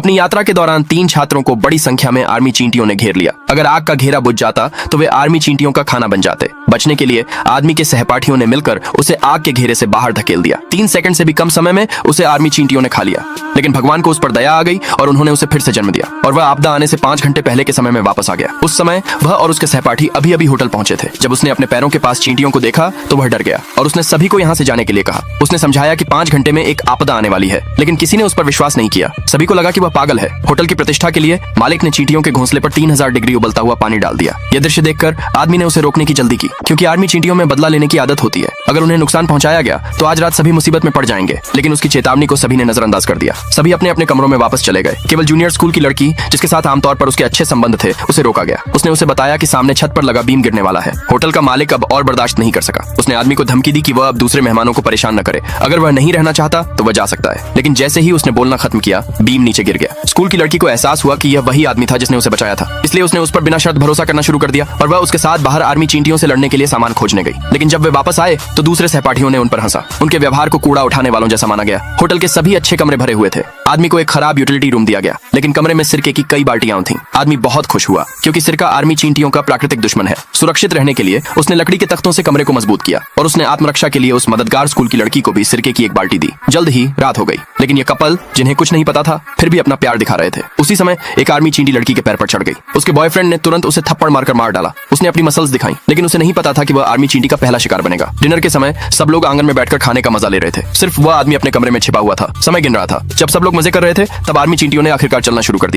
अपनी यात्रा के दौरान 3 छात्रों को बड़ी संख्या में आर्मी चींटियों ने घेर लिया। अगर आग का घेरा बुझ जाता तो वे आर्मी चींटियों का खाना बन जाते। बचने के लिए आदमी के सहपाठियों ने मिलकर उसे आग के घेरे से बाहर धकेल दिया। 3 सेकंड से भी कम समय में उसे आर्मी चींटियों ने खा लिया, लेकिन भगवान को उस पर दया आ गई और उन्होंने उसे फिर से जन्म दिया और वह आपदा आने से 5 घंटे पहले के समय में वापस आ गया। उस समय वह और उसके सहपाठी अभी अभी होटल पहुंचे थे। जब उसने अपने पैरों के पास चींटियों को देखा तो वह डर गया और उसने सभी को यहाँ से जाने के लिए कहा। उसने समझाया कि 5 घंटे में एक आपदा आने वाली है, लेकिन किसी ने उस पर विश्वास नहीं किया। सभी को लगा कि वह पागल है। होटल की प्रतिष्ठा के लिए मालिक ने चींटियों के घोंसले पर 3000 डिग्री उबलता हुआ पानी डाल दिया। यह दृश्य देखकर आदमी ने उसे रोकने की जल्दी की, क्योंकि आर्मी चींटियों में बदला लेने की आदत होती है। अगर उन्हें नुकसान पहुंचाया गया तो आज रात सभी मुसीबत में पड़ जाएंगे, लेकिन उसकी चेतावनी को सभी ने नजरअंदाज कर दिया। सभी अपने अपने कमरों में वापस चले गए। केवल जूनियर स्कूल की लड़की, जिसके साथ आमतौर पर उसके अच्छे संबंध थे, उसे रोका गया। उसने उसे बताया कि सामने छत पर लगा बीम गिरने वाला है। होटल का मालिक अब और बर्दाश्त नहीं कर सका। उसने आदमी को धमकी दी कि वह अब दूसरे मेहमानों को परेशान न करे। अगर वह नहीं रहना चाहता तो वह जा सकता है। लेकिन जैसे ही उसने बोलना खत्म किया, बीम नीचे गिर गया। स्कूल की लड़की को एहसास हुआ कि यह वही आदमी था जिसने उसे बचाया था, इसलिए उसने उस पर बिना शर्त भरोसा करना शुरू कर दिया और वह उसके साथ बाहर आर्मी चींटियों से लड़ने के लिए सामान खोजने गई। लेकिन जब वे वापस आए तो दूसरे सहपाठियों ने उन पर हंसा। उनके व्यवहार को कूड़ा उठाने वालों जैसा माना गया। होटल के सभी अच्छे कमरे भरे हुए थे। आदमी को एक खराब यूटिलिटी रूम दिया गया, लेकिन कमरे में सिरके की कई बाल्टियां थीं। आदमी बहुत खुश हुआ, क्योंकि सिरका आर्मी चींटियों का प्राकृतिक दुश्मन है। सुरक्षित रहने के लिए उसने लकड़ी के तख्तों से कमरे को मजबूत किया और उसने आत्मरक्षा के लिए उस मददगार स्कूल की लड़की को भी सिरके की एक बाल्टी दी। जल्द ही रात हो गई, लेकिन ये कपल, जिन्हें कुछ नहीं पता था, फिर भी अपना प्यार दिखा रहे थे। उसी समय एक आर्मी चींटी लड़की के पैर पर चढ़ गई। उसके बॉयफ्रेंड ने तुरंत उसे थप्पड़ मारकर मार डाला। उसने अपनी मसल्स दिखाई, लेकिन उसे नहीं पता था कि वह आर्मी चींटी का पहला शिकार बनेगा। डिनर के समय सब लोग आंगन में बैठकर खाने का मजा ले रहे थे। सिर्फ वह आदमी अपने कमरे में छिपा हुआ था, समय गिन रहा था। जब सब लोग मजे कर रहे थे, तब आर्मी चींटियों ने आखिरकार चलना शुरू कर दिया।